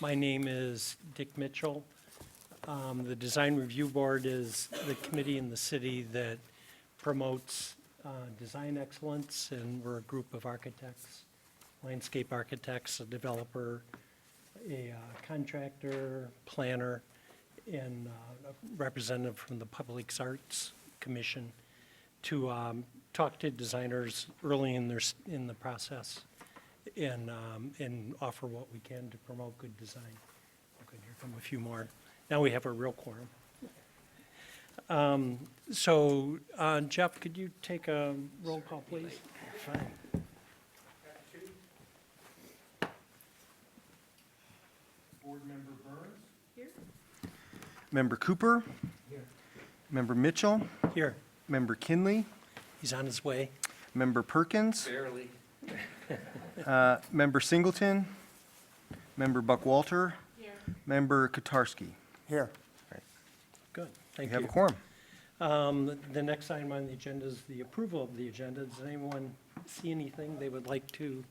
My name is Dick Mitchell. The Design Review Board is the committee in the city that promotes design excellence, and we're a group of architects, landscape architects, a developer, a contractor, planner, and a representative from the Public Arts Commission to talk to designers early in the process and offer what we can to promote good design. Okay, here come a few more. Now we have a real quorum. So Jeff, could you take a roll call, please? Fine. Board Member Burns? Here. Member Cooper? Here. Member Mitchell? Here, Member Kinley? he's on his way. Member Perkins? Barely. Member Singleton? Member Buckwalter? Here. Member Kotarski? Here. Good, thank You have a you. quorum. The next item on the agenda is the approval of the agenda. Does anyone see anything they would like to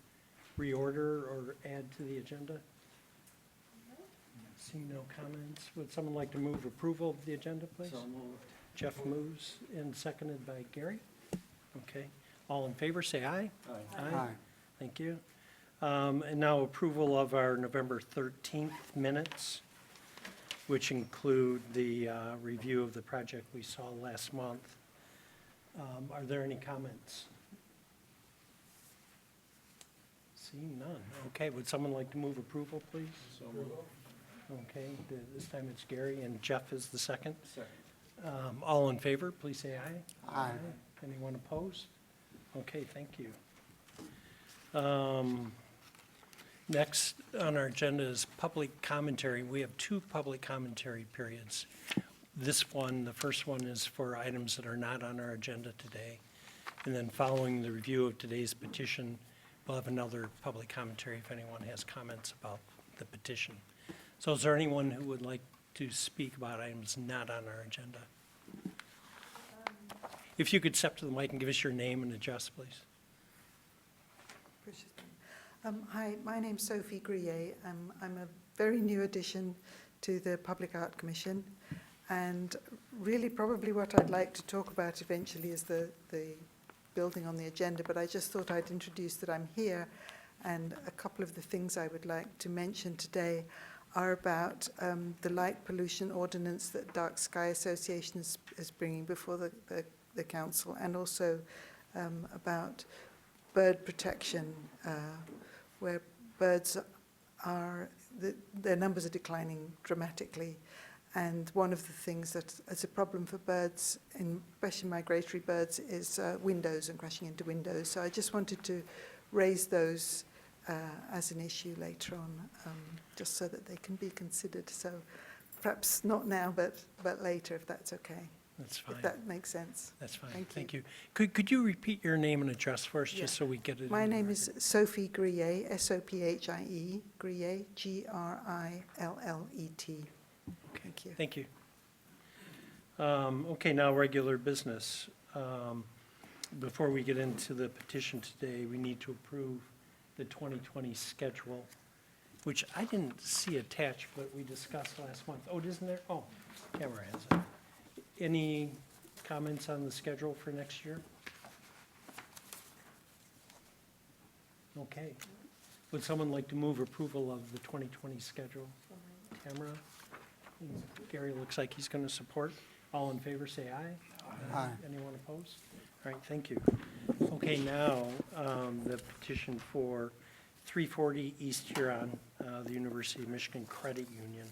reorder or add to the agenda? See no comments. Would someone like to move approval of the agenda, please? So moved. Jeff moves and seconded by Gary. Okay, all in favor, say aye. Aye. Thank you. And now approval of our November 13th minutes, which include the review of the project we saw last month. Are there any comments? Seeing none. Okay, would someone like to move approval, please? So moved. Okay, this time it's Gary and Jeff is the second. Second. All in favor, please say aye. Aye. Anyone opposed? Okay, thank you. Next on our agenda is public commentary. We have two public commentary periods. This one, the first one is for items that are not on our agenda today. And then following the review of today's petition, we'll have another public commentary if anyone has comments about the petition. So is there anyone who would like to speak about items not on our agenda? If you could step to the mic and give us your name and address, please. Hi, my name's Sophie Grier. I'm a very new addition to the Public Art Commission, and really probably what I'd like to talk about eventually is the building on the agenda, but I just thought I'd introduce that I'm here, and a couple of the things I would like to mention today are about the light pollution ordinance that Dark Sky Association is bringing before the council, and also about bird protection, where birds are, their numbers are declining dramatically. And one of the things that is a problem for birds, especially migratory birds, is windows and crashing into windows. So I just wanted to raise those as an issue later on, just so that they can be considered. So perhaps not now, but later, if that's okay. That's fine. If that makes sense. That's fine. Thank Thank you. Could you repeat your name and address for us, Yeah. just so we get it? My in the name is record? Sophie Grier, Sophie, Grier, Grillet. Thank you. Thank you. Okay, now regular business. Before we get into the petition today, we need to approve the 2020 schedule, which I didn't see attached, but we discussed last month. Oh, isn't there? Oh, camera has it. Any comments on the schedule for next year? Okay. Would someone like to move approval of the 2020 schedule? Tamara? Gary looks like he's going to support. All in favor, say aye. Aye. Anyone opposed? All right, thank you. Okay, now, the petition for 340 East Huron, the University of Michigan Credit Union.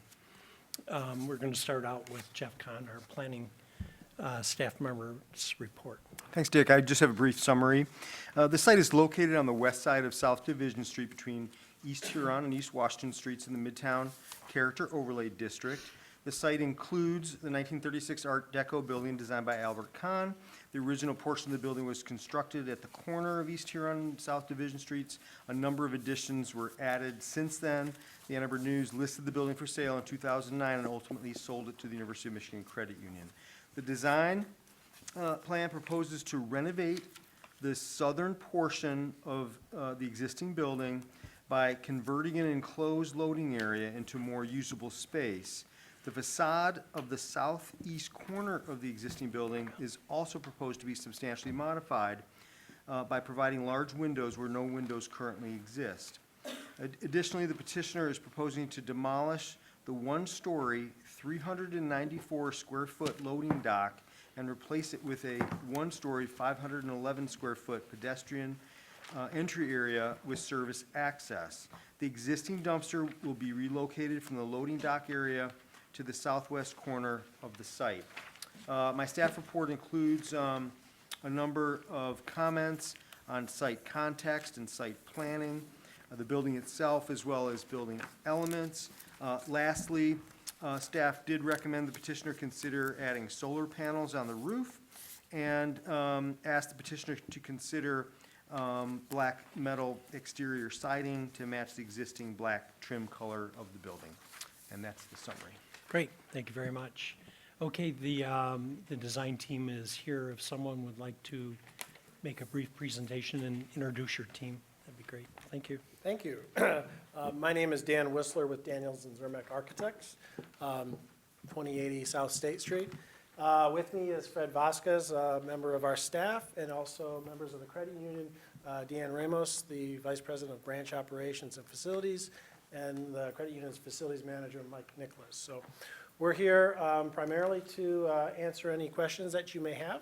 We're going to start out with Jeff Kahn, our planning staff member's report. Thanks, Dick. I just have a brief summary. The site is located on the west side of South Division Street between East Huron and East Washington Streets in the Midtown Character Overlay District. The site includes the 1936 Art Deco building designed by Albert Kahn. The original portion of the building was constructed at the corner of East Huron and South Division Streets. A number of additions were added since then. The Ann Arbor News listed the building for sale in 2009 and ultimately sold it to the University of Michigan Credit Union. The design plan proposes to renovate the southern portion of the existing building by converting an enclosed loading area into more usable space. The facade of the southeast corner of the existing building is also proposed to be substantially modified by providing large windows where no windows currently exist. Additionally, the petitioner is proposing to demolish the one-story, 394-square-foot loading dock and replace it with a one-story, 511-square-foot pedestrian entry area with service access. The existing dumpster will be relocated from the loading dock area to the southwest corner of the site. My staff report includes a number of comments on site context and site planning, the building itself, as well as building elements. Lastly, staff did recommend the petitioner consider adding solar panels on the roof and asked the petitioner to consider black metal exterior siding to match the existing black trim color of the building. And that's the summary. Great, thank you very much. Okay, the design team is here. If someone would like to make a brief presentation and introduce your team, that'd be great. Thank you. Thank you. My name is Dan Whistler with Daniels and Zermatt Architects, 2080 South State Street. With me is Fred Vasquez, a member of our staff, and also members of the credit union, Deanne Ramos, the Vice President of Branch Operations and Facilities, and the credit union's Facilities Manager, Mike Nicholas. So we're here primarily to answer any questions that you may have.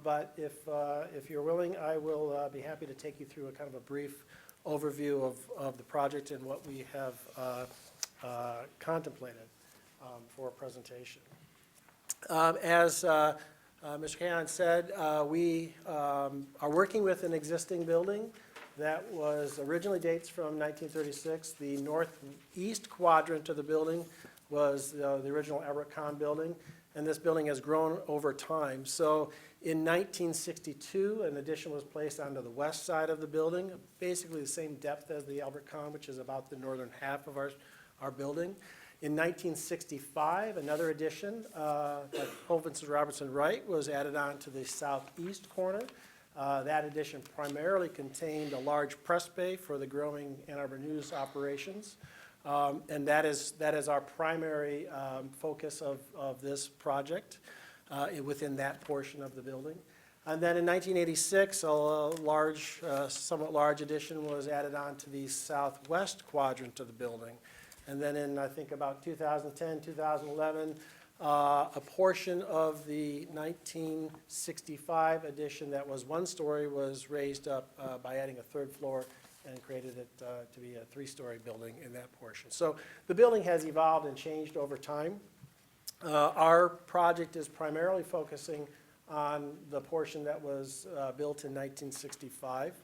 But if you're willing, I will be happy to take you through a kind of a brief overview of the project and what we have contemplated for a presentation. As Mr. Cahan said, we are working with an existing building that was originally dates from 1936. The northeast quadrant of the building was the original Everett Kahn building, and this building has grown over time. So in 1962, an addition was placed onto the west side of the building, basically the same depth as the Albert Kahn, which is about the northern half of our building. In 1965, another addition, like Colvin Robinson Wright, was added on to the southeast corner. That addition primarily contained a large press bay for the growing Ann Arbor News operations. And that is our primary focus of this project within that portion of the building. And then in 1986, a somewhat large addition was added on to the southwest quadrant of the building. And then in, I think, about 2010, 2011, a portion of the 1965 addition that was one story was raised up by adding a third floor and created it to be a three-story building in that portion. So the building has evolved and changed over time. Our project is primarily focusing on the portion that was built in 1965.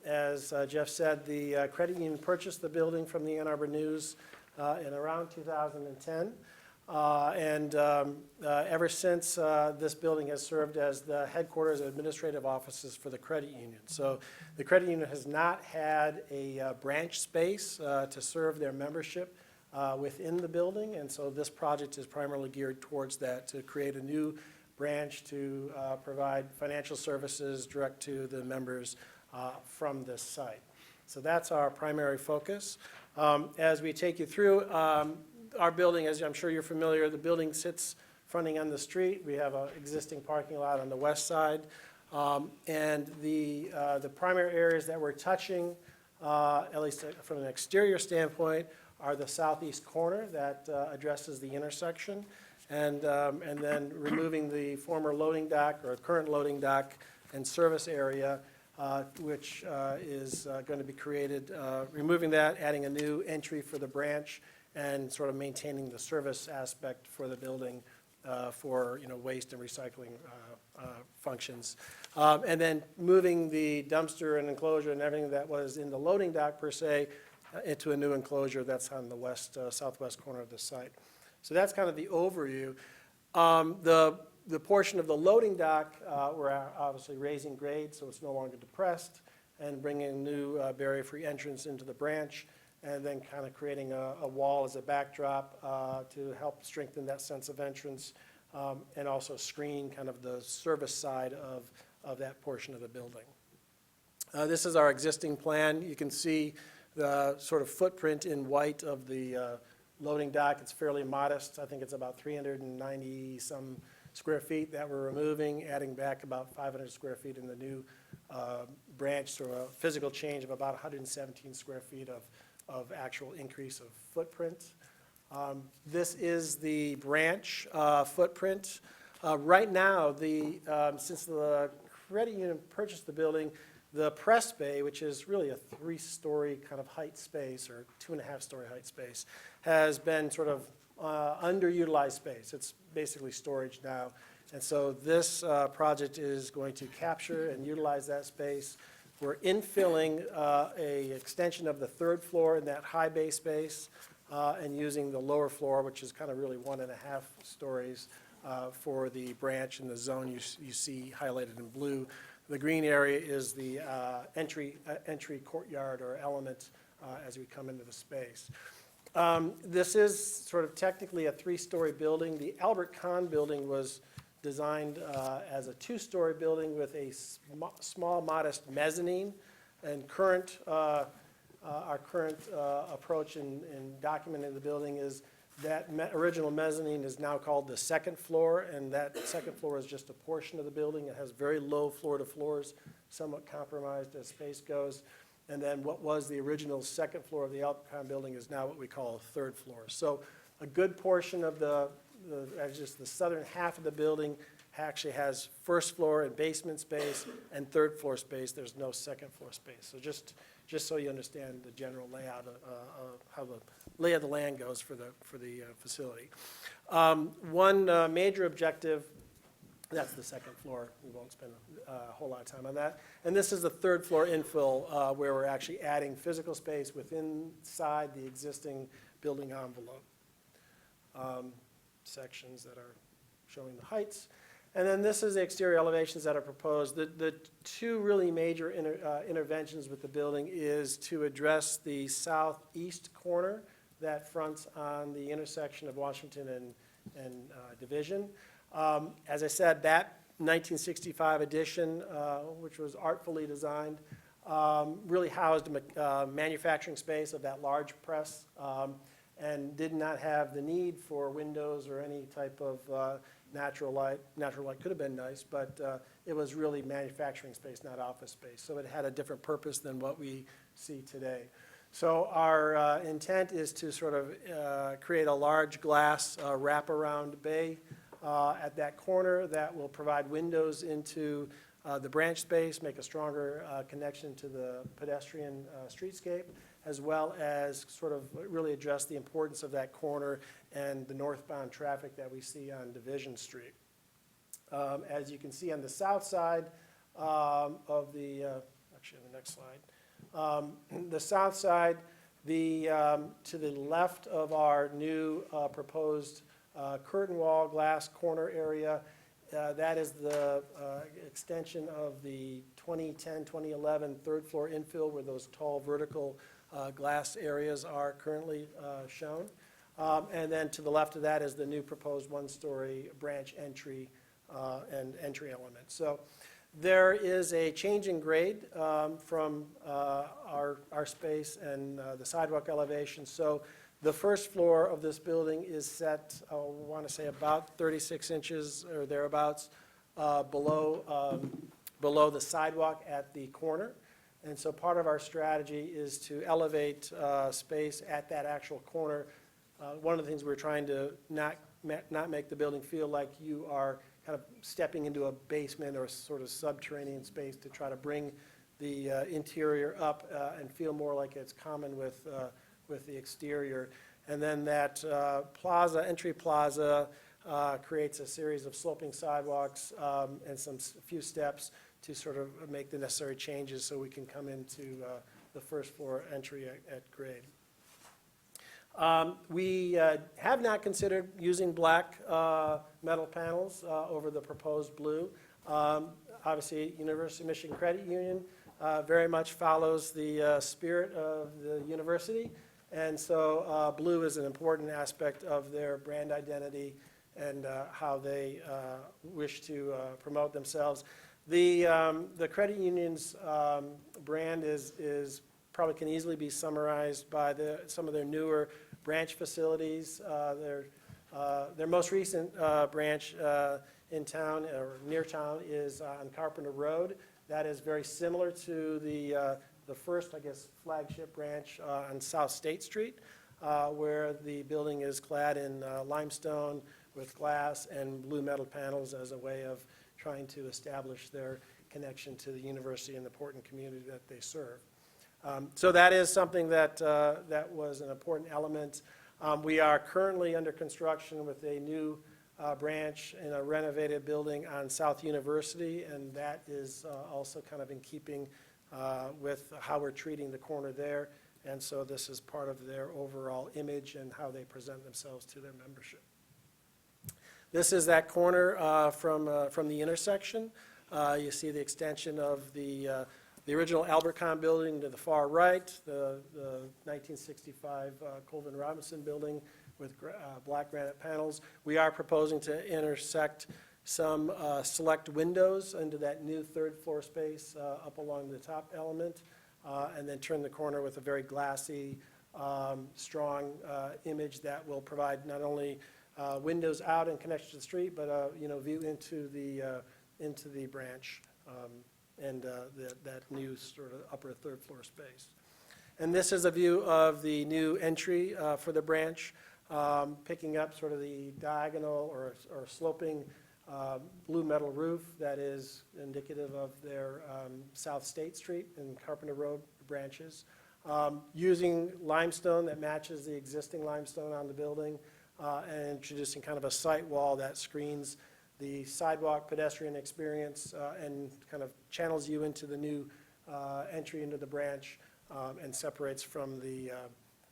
As Jeff said, the credit union purchased the building from the Ann Arbor News in around 2010. Ever since, this building has served as the headquarters and administrative offices for the credit union. So the credit union has not had a branch space to serve their membership within the building, and so this project is primarily geared towards that, to create a new branch to provide financial services direct to the members from this site. So that's our primary focus. As we take you through, our building, as I'm sure you're familiar, the building sits fronting on the street. We have an existing parking lot on the west side. And the primary areas that we're touching, at least from an exterior standpoint, are the southeast corner that addresses the intersection. And then removing the former loading dock or current loading dock and service area, which is going to be created, removing that, adding a new entry for the branch, and sort of maintaining the service aspect for the building for waste and recycling functions. And then moving the dumpster and enclosure and everything that was in the loading dock per se into a new enclosure that's on the southwest corner of the site. So that's kind of the overview. The portion of the loading dock, we're obviously raising grade so it's no longer depressed, and bringing a new barrier-free entrance into the branch, and then kind of creating a wall as a backdrop to help strengthen that sense of entrance, and also screen kind of the service side of that portion of the building. This is our existing plan. You can see the sort of footprint in white of the loading dock. It's fairly modest. I think it's about 390-some square feet that we're removing, adding back about 500 square feet in the new branch, so a physical change of about 117 square feet of actual increase of footprint. This is the branch footprint. Right now, since the credit union purchased the building, the press bay, which is really a 3-story kind of height space, or 2.5-story height space, has been sort of underutilized space. It's basically storage now. And so this project is going to capture and utilize that space. We're infilling a extension of the 3rd floor in that high bay space, and using the lower floor, which is kind of really 1.5 stories, for the branch in the zone you see highlighted in blue. The green area is the entry courtyard or element as we come into the space. This is sort of technically a 3-story building. The Albert Kahn building was designed as a 2-story building with a small, modest mezzanine. And our current approach in documenting the building is that original mezzanine is now called the 2nd floor, and that 2nd floor is just a portion of the building. It has very low floor-to-floors, somewhat compromised as space goes. And then what was the original 2nd floor of the Albert Kahn building is now what we call a 3rd floor. So a good portion of just the southern half of the building actually has 1st floor and basement space and 3rd floor space. There's no 2nd floor space. So just so you understand the general layout of how the lay of the land goes for the facility. One major objective, that's the 2nd floor. We won't spend a whole lot of time on that. And this is the 3rd floor infill, where we're actually adding physical space inside the existing building envelope. Sections that are showing the heights. And then this is the exterior elevations that are proposed. The 2 really major interventions with the building is to address the southeast corner that fronts on the intersection of Washington and Division. As I said, that 1965 addition, which was artfully designed, really housed a manufacturing space of that large press, and did not have the need for windows or any type of natural light. Natural light could have been nice, but it was really manufacturing space, not office space. So it had a different purpose than what we see today. So our intent is to sort of create a large glass wraparound bay at that corner that will provide windows into the branch space, make a stronger connection to the pedestrian streetscape, as well as sort of really address the importance of that corner and the northbound traffic that we see on Division Street. As you can see on the south side of the, actually on the next slide, the south side, to the left of our new proposed curtain wall glass corner area, that is the extension of the 2010-2011 3rd floor infill where those tall vertical glass areas are currently shown. And then to the left of that is the new proposed 1-story branch entry and entry element. So there is a change in grade from our space and the sidewalk elevation. So the 1st floor of this building is set, I want to say about 36 inches or thereabouts below the sidewalk at the corner. And so part of our strategy is to elevate space at that actual corner. One of the things we're trying to not make the building feel like you are kind of stepping into a basement or sort of subterranean space, to try to bring the interior up and feel more like it's common with the exterior. And then that entry plaza creates a series of sloping sidewalks and a few steps to sort of make the necessary changes so we can come into the 1st floor entry at grade. We have not considered using black metal panels over the proposed blue. Obviously, University of Michigan Credit Union very much follows the spirit of the university, and so blue is an important aspect of their brand identity and how they wish to promote themselves. The credit union's brand is probably can easily be summarized by some of their newer branch facilities. Their most recent branch in town or near town is on Carpenter Road. That is very similar to the first, I guess, flagship branch on South State Street, where the building is clad in limestone with glass and blue metal panels as a way of trying to establish their connection to the university and the important community that they serve. So that is something that was an important element. We are currently under construction with a new branch in a renovated building on South University, and that is also kind of in keeping with how we're treating the corner there. And so this is part of their overall image and how they present themselves to their membership. This is that corner from the intersection. You see the extension of the original Albert Kahn building to the far right, the 1965 Colvin Robinson building with black granite panels. We are proposing to intersect some select windows into that new third floor space up along the top element, and then turn the corner with a very glassy, strong image that will provide not only windows out and connection to the street, but view into the branch and that new sort of upper third floor space. And this is a view of the new entry for the branch, picking up sort of the diagonal or sloping blue metal roof that is indicative of their South State Street and Carpenter Road branches. Using limestone that matches the existing limestone on the building, and introducing kind of a site wall that screens the sidewalk pedestrian experience and kind of channels you into the new entry into the branch and separates from the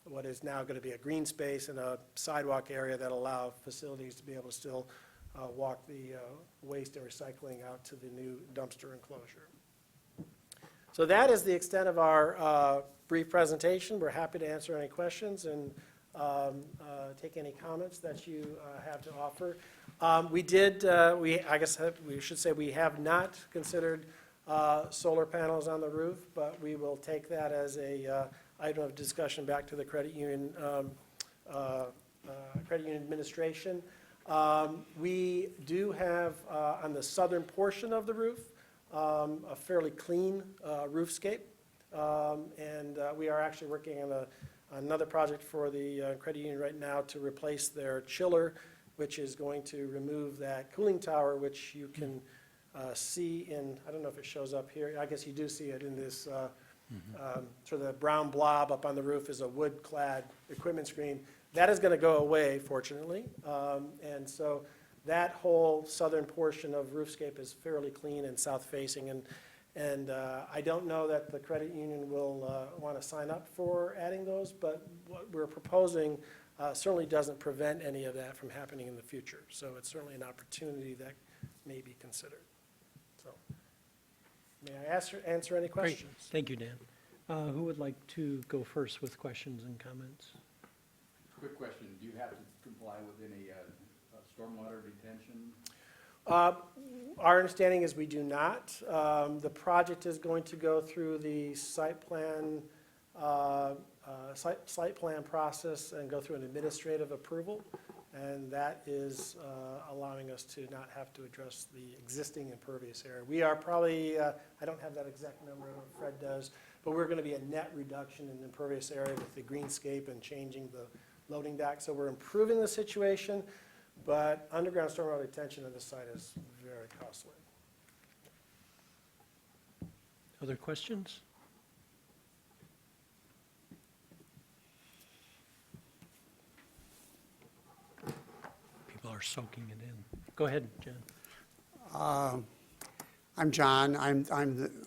what is now going to be a green space and a sidewalk area that allow facilities to be able to still walk the waste and recycling out to the new dumpster enclosure. So that is the extent of our brief presentation. We're happy to answer any questions and take any comments that you have to offer. I guess we should say we have not considered solar panels on the roof, but we will take that as a item of discussion back to the credit union administration. We do have on the southern portion of the roof a fairly clean roofscape, and we are actually working on another project for the credit union right now to replace their chiller, which is going to remove that cooling tower, which you can see in, I don't know if it shows up here, I guess you do see it in this sort of the brown blob up on the roof is a wood-clad equipment screen. That is going to go away, fortunately, and so that whole southern portion of roofscape is fairly clean and south-facing, and I don't know that the credit union will want to sign up for adding those, but what we're proposing certainly doesn't prevent any of that from happening in the future. So it's certainly an opportunity that may be considered. So may I answer any Great, questions? thank you, Dan. Who would like to go first with questions and comments? Quick question, do you have to comply with any stormwater detention? Our understanding is we do not. The project is going to go through the site plan process and go through an administrative approval, and that is allowing us to not have to address the existing impervious area. We are probably, I don't have that exact number, I don't know if Fred does, but we're going to be a net reduction in impervious area with the greenscape and changing the loading dock. So we're improving the situation, but underground stormwater retention at this site is very costly. Other questions? People are soaking it in. Go ahead, John. I'm John.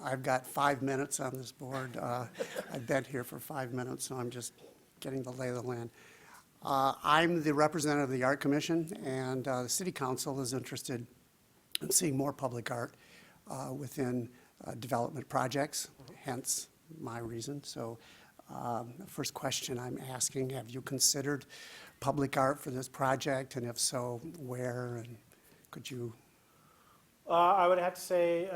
I've got 5 minutes on this board. I've been here for 5 minutes, so I'm just getting the lay of the land. I'm the representative of the Art Commission, and the City Council is interested in seeing more public art within development projects, hence my reason. So the first question I'm asking, have you considered public art for this project, and if so, where, and could you? I would have to say,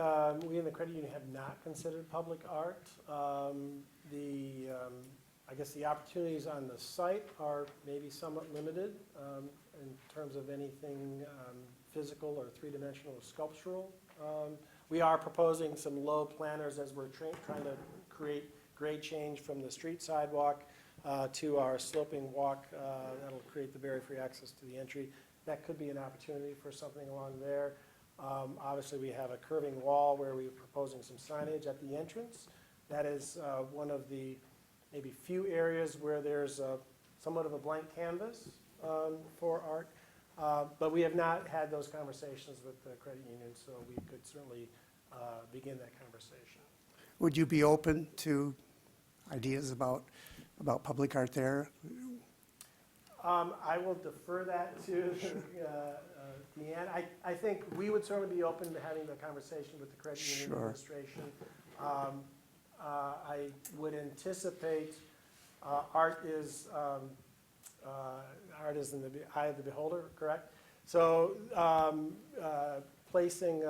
we in the credit union have not considered public art. I guess the opportunities on the site are maybe somewhat limited in terms of anything physical or three-dimensional or sculptural. We are proposing some low planners as we're trying to create grade change from the street sidewalk to our sloping walk. That'll create the barrier-free access to the entry. That could be an opportunity for something along there. Obviously, we have a curving wall where we're proposing some signage at the entrance. That is one of the maybe few areas where there's somewhat of a blank canvas for art. But we have not had those conversations with the credit union, so we could certainly begin that conversation. Would you be open to ideas about public art there? I will defer that to Deanne. I think we would certainly be open to having the conversation with the credit union Sure. administration. I would anticipate art is in the eye of the beholder, correct? So placing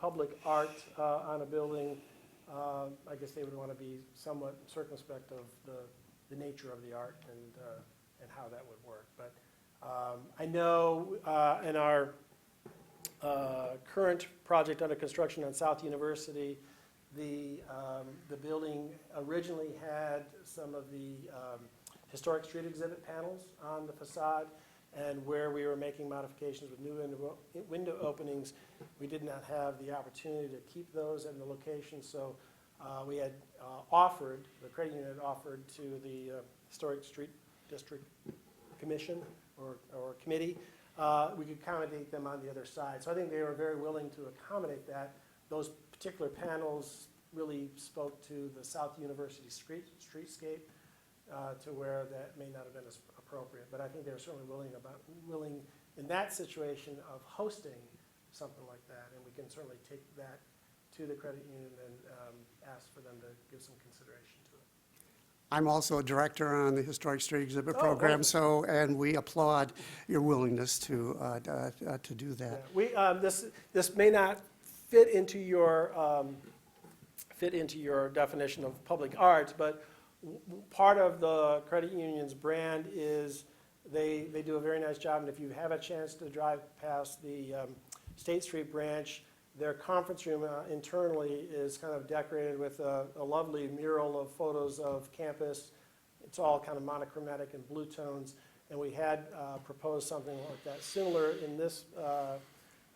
public art on a building, I guess they would want to be somewhat circumspect of the nature of the art and how that would work. But I know in our current project under construction on South University, the building originally had some of the historic street exhibit panels on the facade, and where we were making modifications with new window openings, we did not have the opportunity to keep those in the location, so we had offered, the credit union had offered to the Historic Street District Commission or Committee, we could accommodate them on the other side. So I think they were very willing to accommodate that. Those particular panels really spoke to the South University streetscape to where that may not have been as appropriate. But I think they're certainly willing in that situation of hosting something like that. And we can certainly take that to the credit union and ask for them to give some consideration to it. I'm also a director on the Historic Street Exhibit Oh, Program, wonderful. and we applaud your willingness to do Yeah, that. this may not fit into your definition of public art, but part of the credit union's brand is they do a very nice job, and if you have a chance to drive past the State Street branch, their conference room internally is kind of decorated with a lovely mural of photos of campus. It's all kind of monochromatic and blue tones, and we had proposed something like that, similar in this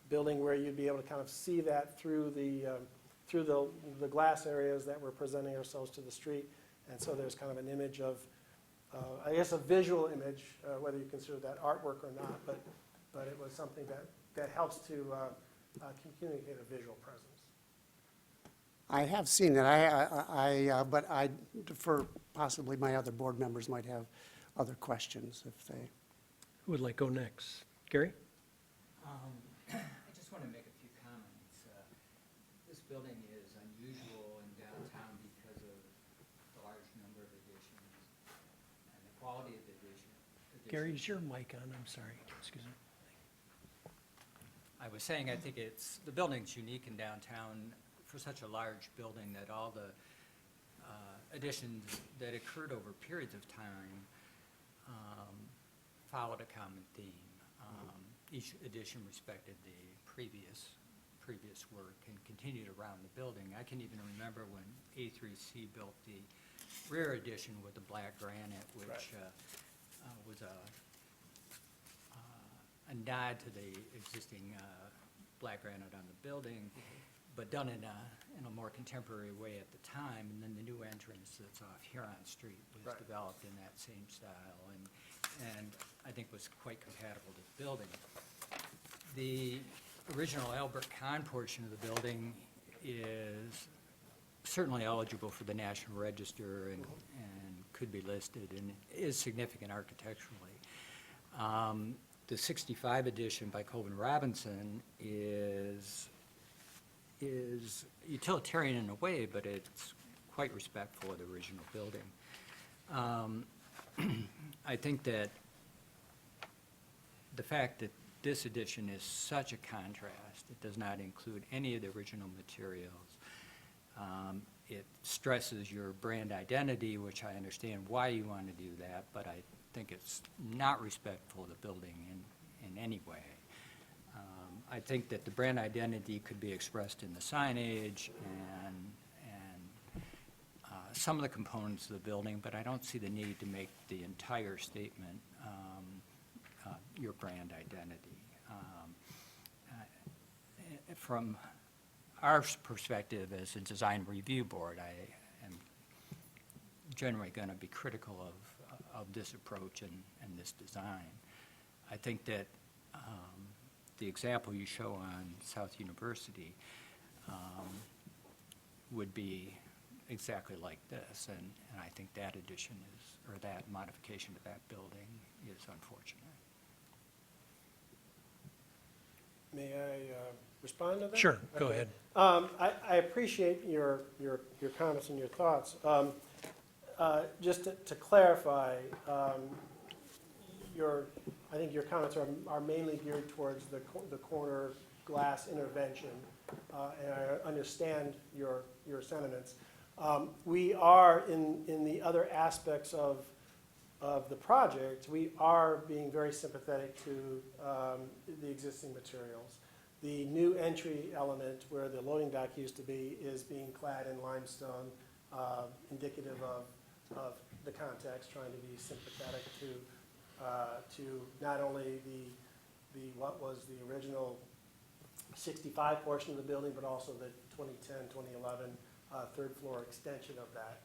building, where you'd be able to kind of see that through the glass areas that we're presenting ourselves to the street. And so there's kind of an image of, I guess, a visual image, whether you consider that artwork or not, but it was something that helps to communicate a visual presence. I have seen that, but I defer, possibly my other board members might have other questions if they. Who would like to go next? Gary? I just want to make a few comments. This building is unusual in downtown because of the large number of additions and the quality of the additions. Gary, is your mic on? I'm sorry. Excuse me. I was saying, I think the building's unique in downtown for such a large building that all the additions that occurred over periods of time followed a common theme. Each addition respected the previous work and continued around the building. I can even remember when A3C built the rear addition with the black granite, which was a nod to the existing black granite on the building, but done in a more contemporary way at the time. And then the new entrance that's off Huron Street was developed in that same style, and I think was quite compatible to the building. The original Albert Kahn portion of the building is certainly eligible for the National Register and could be listed and is significant architecturally. The 65 edition by Colvin Robinson is utilitarian in a way, but it's quite respectful of the original building. I think that the fact that this addition is such a contrast. It does not include any of the original materials. It stresses your brand identity, which I understand why you want to do that, but I think it's not respectful of the building in any way. I think that the brand identity could be expressed in the signage and some of the components of the building, but I don't see the need to make the entire statement your brand identity. From our perspective as a design review board, I am generally going to be critical of this approach and this design. I think that the example you show on South University would be exactly like this, and I think that addition is, or that modification to that building is unfortunate. May I respond to that? Sure, go Okay. ahead. I appreciate your comments and your thoughts. Just to clarify, I think your comments are mainly geared towards the corner glass intervention, and I understand your sentiments. We are, in the other aspects of the project, we are being very sympathetic to the existing materials. The new entry element where the loading dock used to be is being clad in limestone, indicative of the context, trying to be sympathetic to not only what was the original 65 portion of the building, but also the 2010, 2011 third floor extension of that.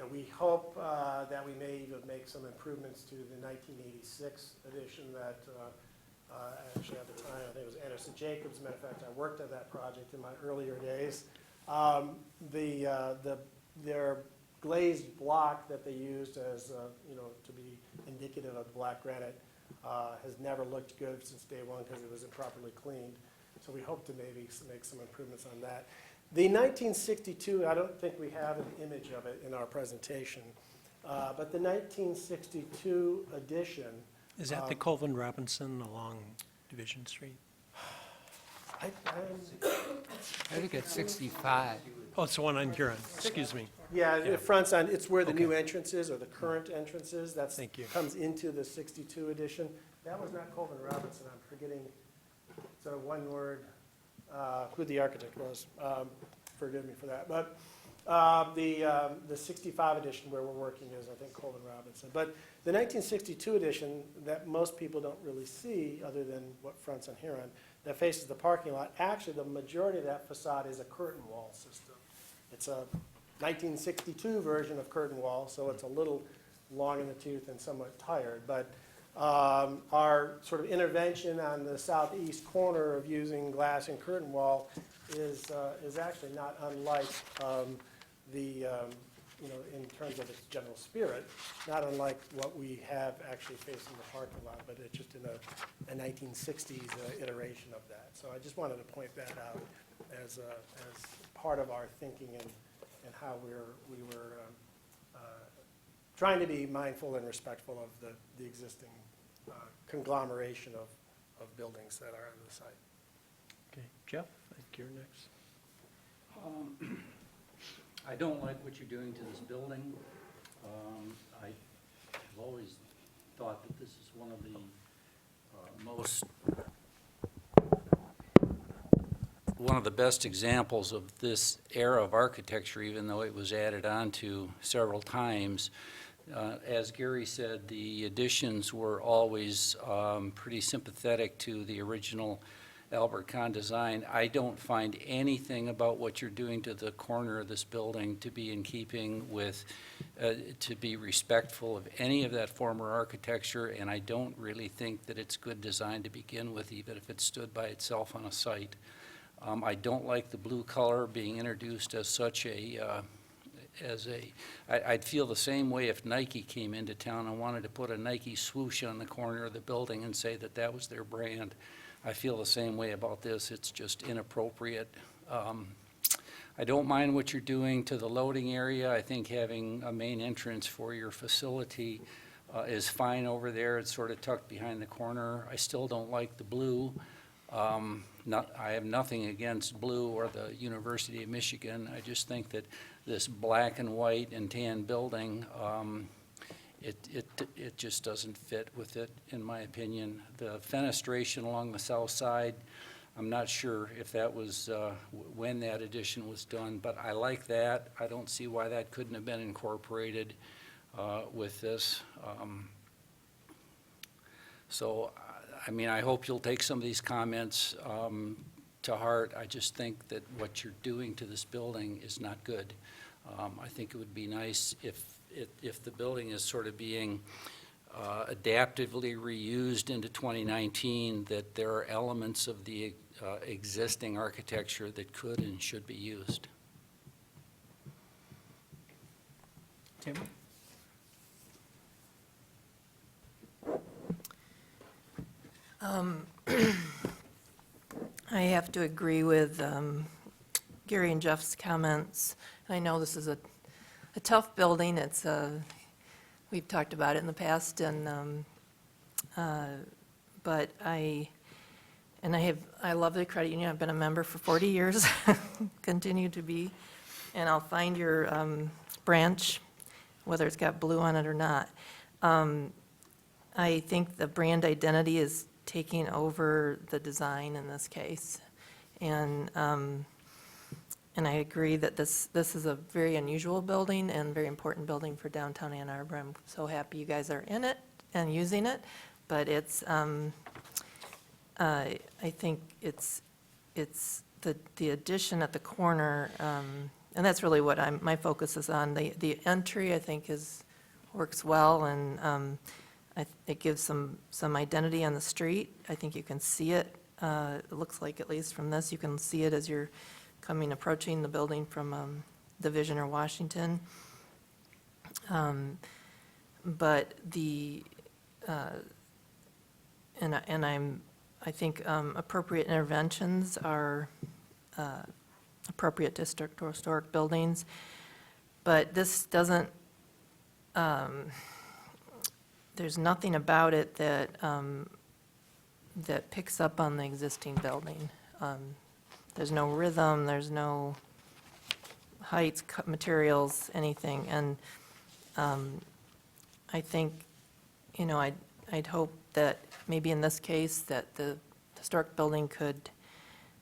We hope that we may even make some improvements to the 1986 edition that actually at the time, I think it was Anderson Jacobs. As a matter of fact, I worked on that project in my earlier days. Their glazed block that they used as, to be indicative of black granite has never looked good since day one because it was improperly cleaned. So we hope to maybe make some improvements on that. The 1962, I don't think we have an image of it in our presentation, but the 1962 edition. Is that the Colvin Robinson along Division Street? I think it's 65. Oh, it's the one on Huron, excuse me. Yeah, Yeah. it fronts on, it's where the new Okay. entrance is, or the current entrance is. That's, Thank you. comes into the 62 edition. That was not Colvin Robinson, I'm forgetting, it's a one-word, who the architect was. Forgive me for that. But the 65 edition where we're working is, I think, Colvin Robinson. But the 1962 edition that most people don't really see, other than what fronts on Huron, that faces the parking lot, actually the majority of that facade is a curtain wall system. It's a 1962 version of curtain wall, so it's a little long in the tooth and somewhat tired. But our sort of intervention on the southeast corner of using glass and curtain wall is actually not unlike in terms of its general spirit, not unlike what we have actually facing the parking lot, but it's just in a 1960s iteration of that. So I just wanted to point that out as part of our thinking and how we were trying to be mindful and respectful of the existing conglomeration of buildings that are on the site. Okay, Jeff, I think you're next. I don't like what you're doing to this building. I've always thought that this is one of the one of the best examples of this era of architecture, even though it was added on to several times. As Gary said, the additions were always pretty sympathetic to the original Albert Kahn design. I don't find anything about what you're doing to the corner of this building to be in keeping with, to be respectful of any of that former architecture, and I don't really think that it's good design to begin with, even if it stood by itself on a site. I don't like the blue color being introduced as such I'd feel the same way if Nike came into town and wanted to put a Nike swoosh on the corner of the building and say that that was their brand. I feel the same way about this. It's just inappropriate. I don't mind what you're doing to the loading area. I think having a main entrance for your facility is fine over there. It's sort of tucked behind the corner. I still don't like the blue. I have nothing against blue or the University of Michigan. I just think that this black and white and tan building, it just doesn't fit with it, in my opinion. The fenestration along the south side, I'm not sure if that was when that addition was done, but I like that. I don't see why that couldn't have been incorporated with this. So, I mean, I hope you'll take some of these comments to heart. I just think that what you're doing to this building is not good. I think it would be nice if the building is sort of being adaptively reused into 2019, that there are elements of the existing architecture that could and should be used. Tim? I have to agree with Gary and Jeff's comments. I know this is a tough building. It's we've talked about it in the past, and but I love the credit union. I've been a member for 40 years, continue to be, and I'll find your branch, whether it's got blue on it or not. I think the brand identity is taking over the design in this case. And I agree that this is a very unusual building and very important building for downtown Ann Arbor. I'm so happy you guys are in it and using it, but it's, I think it's the addition at the corner, and that's really what my focus is on. The entry, I think, works well, and it gives some identity on the street. I think you can see it. It looks like, at least from this, you can see it as you're approaching the building from Division or Washington. But I think appropriate interventions are appropriate district or historic buildings. But this doesn't, there's nothing about it that that picks up on the existing building. There's no rhythm, there's no heights, materials, anything. And I think, I'd hope that maybe in this case that the historic building could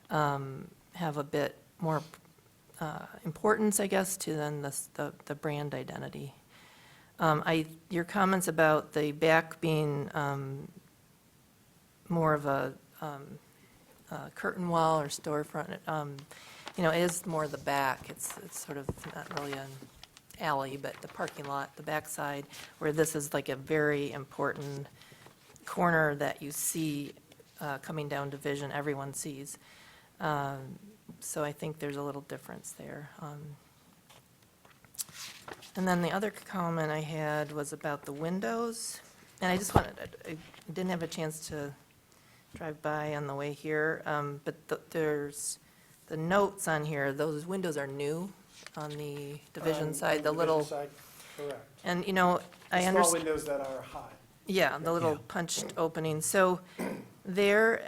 have a bit more importance, I guess, to then the brand identity. Your comments about the back being more of a curtain wall or storefront, it is more the back. It's sort of not really an alley, but the parking lot, the backside, where this is like a very important corner that you see coming down Division, everyone sees. So I think there's a little difference there. And then the other comment I had was about the windows. And I didn't have a chance to drive by on the way here, but there's the notes on here, those windows are new on the Division side, the little, Side, correct. and, I Small understand. windows that are high. Yeah, the little punched openings. So there,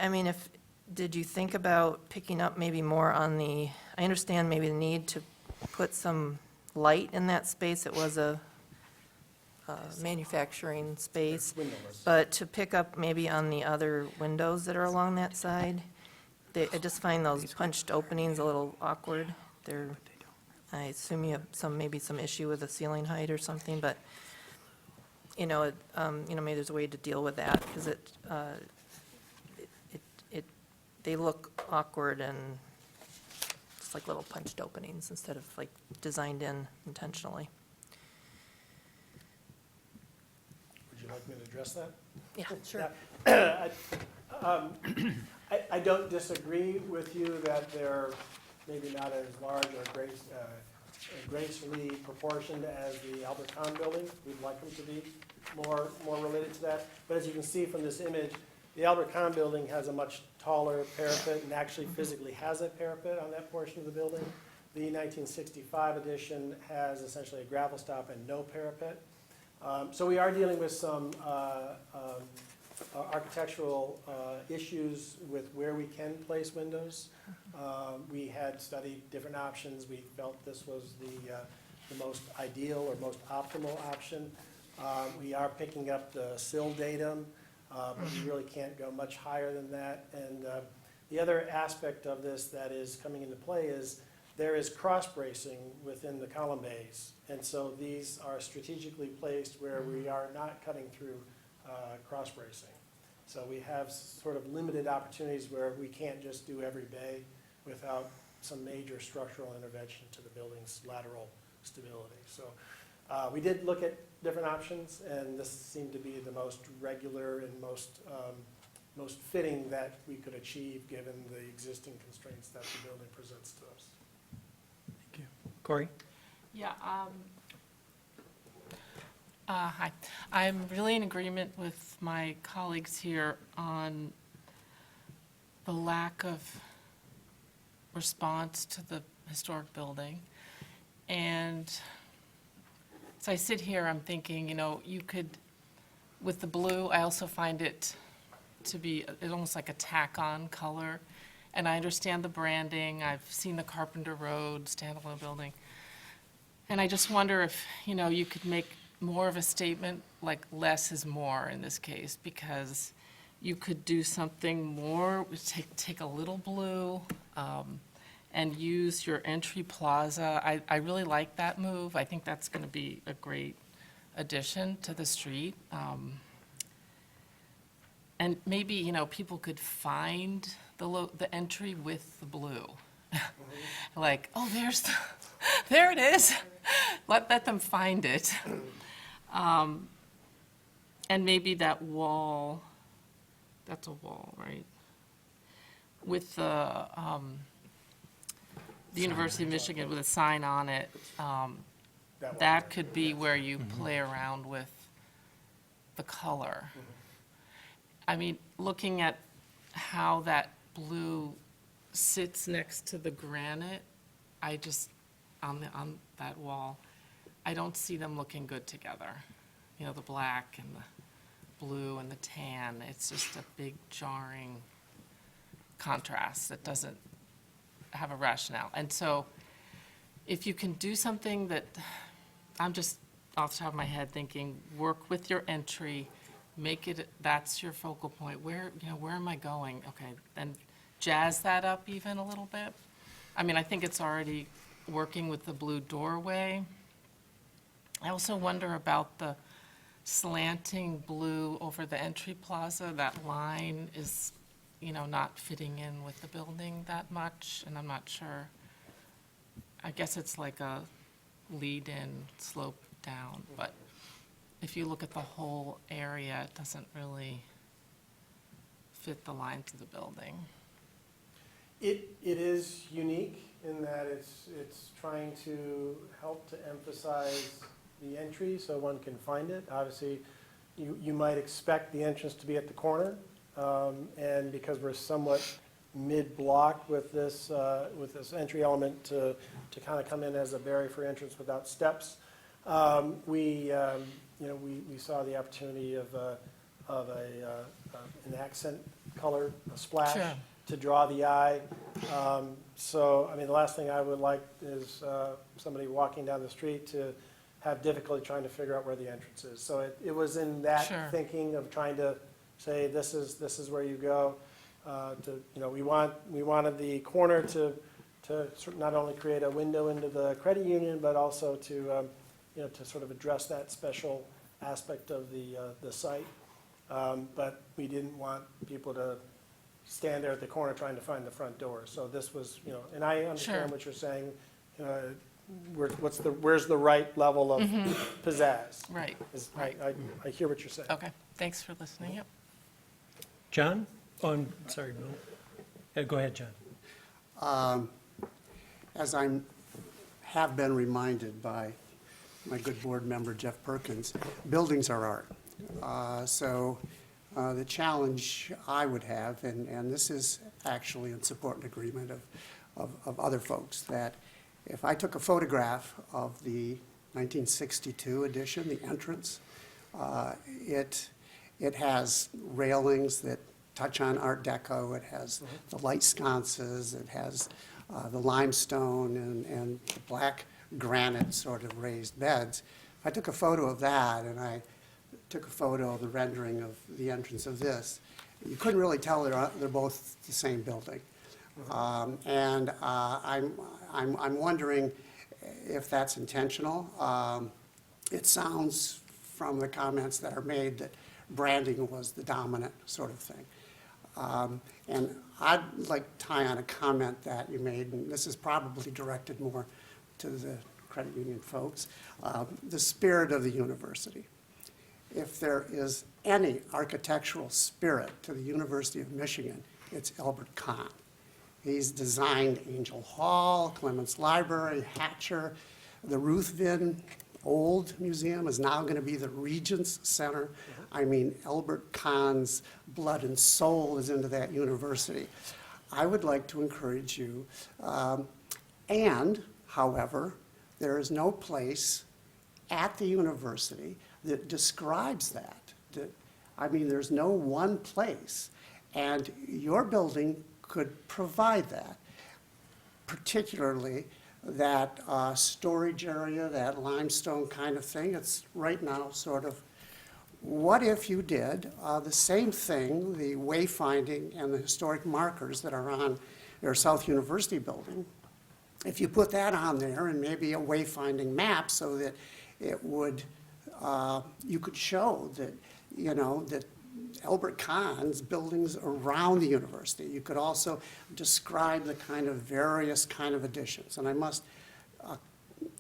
did you think about picking up maybe more on I understand maybe the need to put some light in that space. It was a manufacturing space. Windowless. But to pick up maybe on the other windows that are along that side, I just find those punched openings a little awkward. I assume you have maybe some issue with the ceiling height or something, but, maybe there's a way to deal with that, because they look awkward and just like little punched openings instead of like designed in intentionally. Would you like me to address that? Yeah, sure. I don't disagree with you that they're maybe not as large or gracefully proportioned as the Albert Kahn building. We'd like them to be more related to that. But as you can see from this image, the Albert Kahn building has a much taller parapet and actually physically has a parapet on that portion of the building. The 1965 edition has essentially a gravel stop and no parapet. So we are dealing with some architectural issues with where we can place windows. We had studied different options. We felt this was the most ideal or most optimal option. We are picking up the sill datum, but we really can't go much higher than that. And the other aspect of this that is coming into play is there is cross bracing within the column bays. And so these are strategically placed where we are not cutting through cross bracing. So we have sort of limited opportunities where we can't just do every bay without some major structural intervention to the building's lateral stability. So we did look at different options, and this seemed to be the most regular and most fitting that we could achieve given the existing constraints that the building presents to us. Thank you. Corey? Yeah, hi. I'm really in agreement with my colleagues here on the lack of response to the historic building. And as I sit here, I'm thinking, you know, you could, with the blue, I also find it to be almost like a tack-on color. And I understand the branding. I've seen the Carpenter Road standalone building. And I just wonder if, you know, you could make more of a statement, like less is more in this case, because you could do something more, take a little blue, and use your entry plaza. I really like that move. I think that's gonna be a great addition to the street. And maybe, you know, people could find the entry with the blue. Like, oh, there it is. Let them find it. And maybe that wall, that's a wall, right? With the University of Michigan with a sign on it, that could be where you play around with the color. I mean, looking at how that blue sits next to the granite, I just, on that wall, I don't see them looking good together. You know, the black and the blue and the tan, it's just a big jarring contrast that doesn't have a rationale. And so if you can do something that, I'm just off the top of my head thinking, work with your entry, make it, that's your focal point. Where, you know, where am I going? Okay, then jazz that up even a little bit. I mean, I think it's already working with the blue doorway. I also wonder about the slanting blue over the entry plaza. That line is, you know, not fitting in with the building that much, and I'm not sure. I guess it's like a lead-in slope down, but if you look at the whole area, it doesn't really fit the lines of the building. It is unique in that it's trying to help to emphasize the entry so one can find it. Obviously, you might expect the entrance to be at the corner, and because we're somewhat mid-block with this entry element to kind of come in as a barrier for entrance without steps, we saw the opportunity of an accent color, a splash. Sure. To draw the eye. So, I mean, the last thing I would like is somebody walking down the street to have difficulty trying to figure out where the entrance is. So it was in that Sure. thinking of trying to say, this is where you go. We wanted the corner to sort of not only create a window into the credit union, but also to sort of address that special aspect of the site. But we didn't want people to stand there at the corner trying to find the front door. So this was, and I understand Sure. what you're saying. Where's the right level of pizzazz? Right, Right. I hear what you're saying. okay, thanks for listening, yep. John? Oh, I'm sorry, Bill. Go ahead, John. As I have been reminded by my good board member, Jeff Perkins, buildings are art. So the challenge I would have, and this is actually in support and agreement of other folks, that if I took a photograph of the 1962 edition, the entrance. It has railings that touch on Art Deco. It has the light sconces. It has the limestone and the black granite sort of raised beds. I took a photo of that, and I took a photo of the rendering of the entrance of this. You couldn't really tell they're both the same building. And I'm wondering if that's intentional. It sounds from the comments that are made that branding was the dominant sort of thing. And I'd like to tie on a comment that you made, and this is probably directed more to the credit union folks, the spirit of the university. If there is any architectural spirit to the University of Michigan, it's Albert Kahn. He's designed Angel Hall, Clements Library, Hatcher. The Ruthven Old Museum is now going to be the Regents Center. I mean, Albert Kahn's blood and soul is into that university. I would like to encourage you, and, however, there is no place at the university that describes that. I mean, there's no one place, and your building could provide that, particularly that storage area, that limestone kind of thing. It's right now sort of, what if you did the same thing, the wayfinding and the historic markers that are on your South University building, if you put that on there and maybe a wayfinding map so that it would, you could show that, you know, that Albert Kahn's buildings around the university. You could also describe the kind of various kind of additions. And I must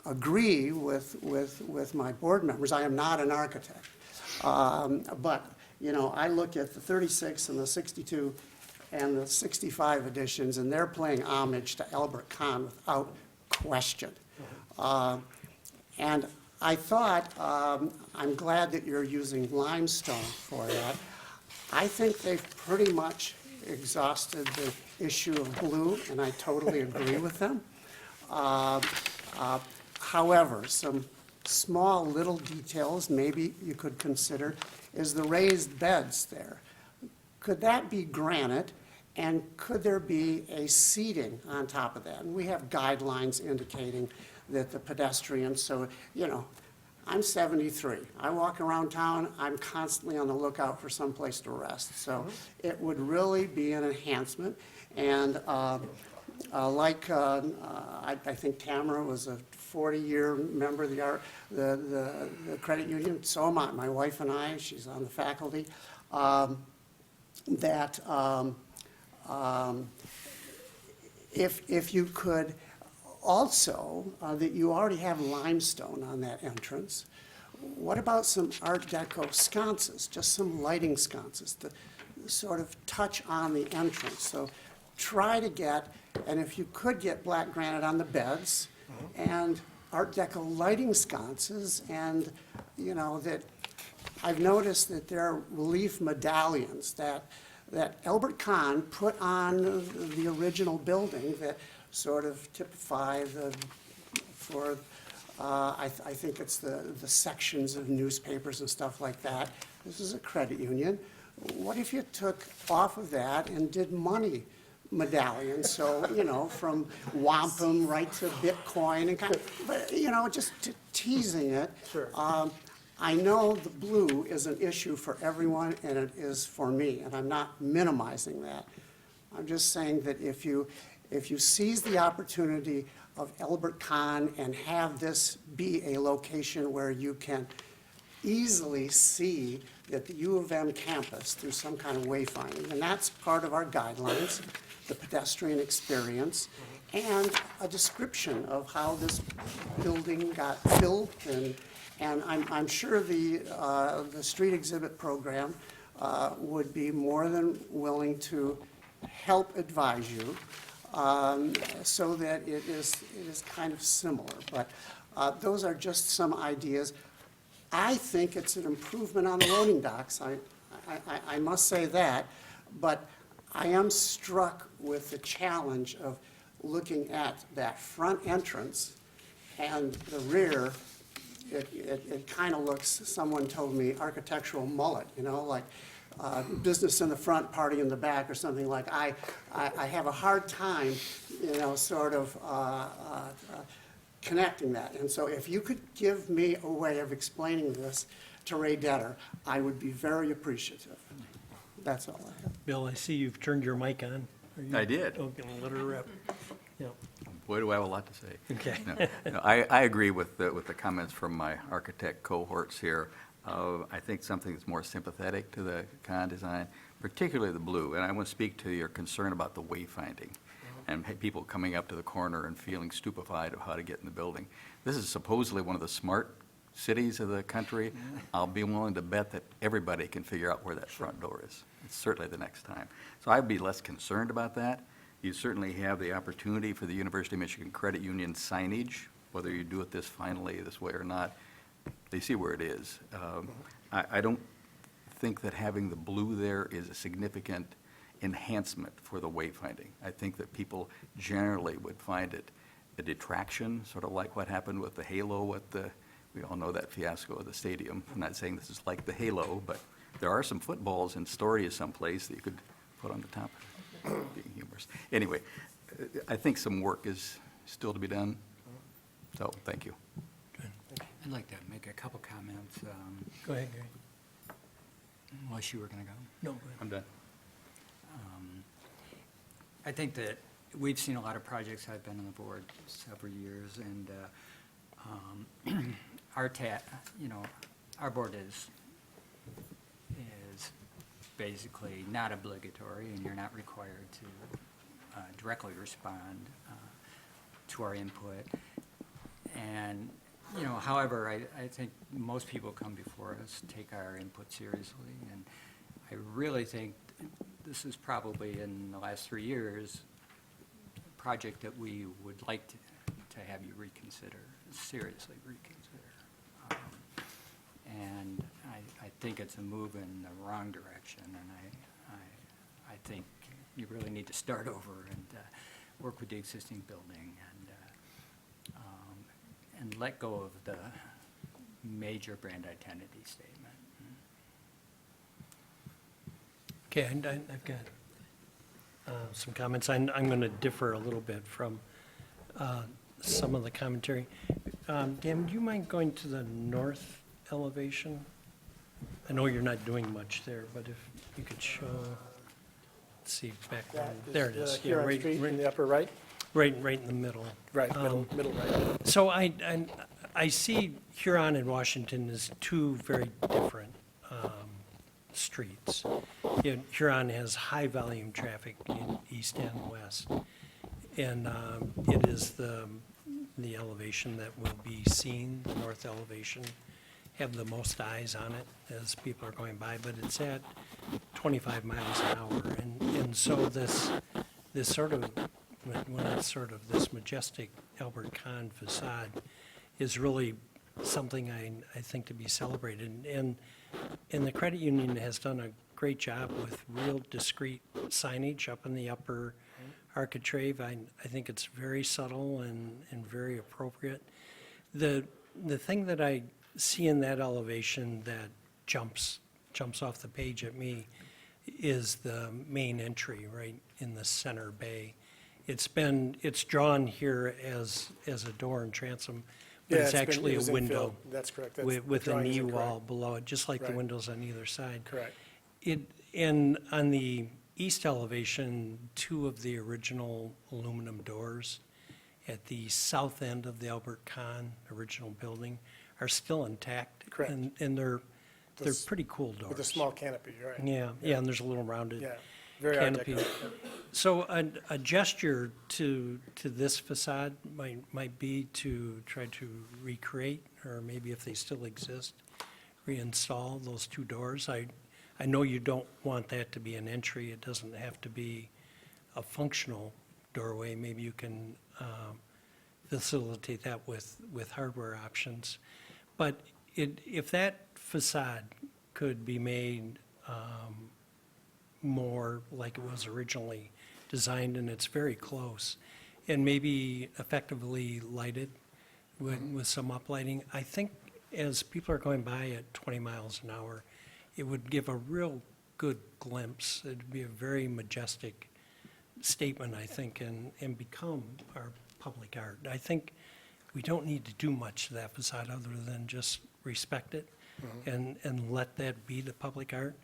agree with my board members. I am not an architect. But, you know, I look at the 36 and the 62 and the 65 editions, and they're playing homage to Albert Kahn without question. And I thought, I'm glad that you're using limestone for that. I think they've pretty much exhausted the issue of blue, and I totally agree with them. However, some small little details maybe you could consider is the raised beds there. Could that be granite, and could there be a seating on top of that? And we have guidelines indicating that the pedestrians, so, you know, I'm 73. I walk around town, I'm constantly on the lookout for some place to rest. So it would really be an enhancement. And I think Tamara was a 40-year member of the credit union. So am I. My wife and I, she's on the faculty. If you could also, that you already have limestone on that entrance, what about some Art Deco sconces, just some lighting sconces to sort of touch on the entrance? So try to get, and if you could get black granite on the beds and Art Deco lighting sconces, and, you know, that I've noticed that there are relief medallions that Albert Kahn put on the original building that sort of typify I think it's the sections of newspapers and stuff like that. This is a credit union. What if you took off of that and did money medallions? So, you know, from wampum right to Bitcoin and kind of, but, you know, just teasing it. Sure. I know the blue is an issue for everyone, and it is for me, and I'm not minimizing that. I'm just saying that if you seize the opportunity of Albert Kahn and have this be a location where you can easily see that the U of M campus through some kind of wayfinding, and that's part of our guidelines, the pedestrian experience, and a description of how this building got built, and I'm sure the street exhibit program would be more than willing to help advise you so that it is kind of similar. But those are just some ideas. I think it's an improvement on the loading docks. I must say that. But I am struck with the challenge of looking at that front entrance and the rear it kind of looks, someone told me, architectural mullet, you know, like business in the front, party in the back, or something like. I have a hard time, you know, sort of connecting that. And so if you could give me a way of explaining this to Ray Detter, I would be very appreciative. That's all I have. Bill, I see you've turned your mic on. Are you- I did. Okay, let her rip. Yeah, Boy, do I have a lot to say. okay. No, I agree with the comments from my architect cohorts here. I think something that's more sympathetic to the con design, particularly the blue. And I want to speak to your concern about the wayfinding and people coming up to the corner and feeling stupefied of how to get in the building. This is supposedly one of the smart cities of the country. I'll be willing to bet that everybody can figure out where that front door is. It's certainly the next time. So I'd be less concerned about that. You certainly have the opportunity for the University of Michigan Credit Union signage, whether you do it finally this way or not. They see where it is. I don't think that having the blue there is a significant enhancement for the wayfinding. I think that people generally would find it a detraction, sort of like what happened with the halo at the, we all know that fiasco of the stadium. I'm not saying this is like the halo, but there are some footballs in Storia someplace that you could put on the top. Being humorous. Anyway, I think some work is still to be done. So, thank you. I'd like to make a couple comments, Go ahead, Gary. unless you were going to go. No, go ahead. I'm done. I think that we've seen a lot of projects. I've been on the board several years, and our board is basically not obligatory, and you're not required to directly respond to our input. And, however, I think most people come before us, take our input seriously, and I really think this is probably, in the last 3 years, a project that we would like to have you reconsider, seriously reconsider. And I think it's a move in the wrong direction, and I think you really need to start over and work with the existing building and let go of the major brand identity statement. Okay, and I've got some comments. I'm going to differ a little bit from some of the commentary. Dan, do you mind going to the north elevation? I know you're not doing much there, but if you could show, let's see, back one. There it is. Yeah, Huron right, Street in right, the upper right? right in the middle. Right, middle right. So I see Huron and Washington as two very different streets. Huron has high-volume traffic in east and west, and it is the elevation that will be seen, the north elevation, have the most eyes on it as people are going by, but it's at 25 miles an hour, and so this sort of, when it's sort of this majestic Albert Kahn facade is really something I think to be celebrated. And the credit union has done a great job with real discrete signage up in the upper architrave. I think it's very subtle and very appropriate. The thing that I see in that elevation that jumps off the page at me is the main entry right in the center bay. It's drawn here as a door and transom, but Yeah, it's actually it was a window infilled. That's correct. That's- with the a drawing is knee incorrect. wall below it, just like the Right. windows on either side. Correct. And on the east elevation, two of the original aluminum doors at the south end of the Albert Kahn original building are still intact. Correct. And they're Those- pretty cool doors. With a small canopy, right? Yeah, and there's a little rounded Yeah, very Art canopy. Deco. So a gesture to this facade might be to try to recreate, or maybe if they still exist, reinstall those two doors. I know you don't want that to be an entry. It doesn't have to be a functional doorway. Maybe you can facilitate that with hardware options. But if that facade could be made more like it was originally designed, and it's very close, and maybe effectively lighted with some uplighting, I think as people are going by at 20 miles an hour, it would give a real good glimpse. It'd be a very majestic statement, I think, and become our public art. I think we don't need to do much to that facade other than just respect it and let that be the public art.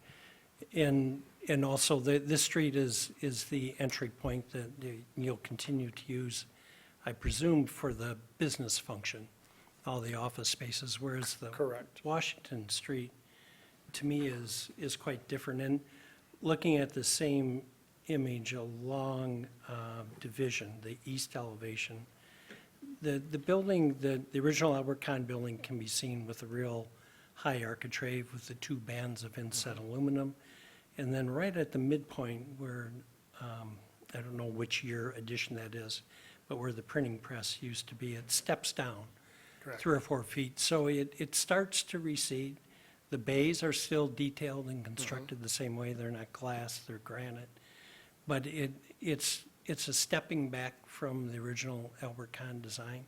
And also, this street is the entry point that you'll continue to use, I presume, for the business function, all the office spaces, whereas the Correct. Washington Street, to me, is quite different. And looking at the same image along Division, the east elevation, the building, the original Albert Kahn building can be seen with a real high architrave with the two bands of inset aluminum. And then right at the midpoint where, I don't know which year addition that is, but where the printing press used to be, it steps down Correct. 3 or 4 feet. So it starts to recede. The bays are still detailed and constructed the same way. They're not glass, they're granite. But it's a stepping back from the original Albert Kahn design.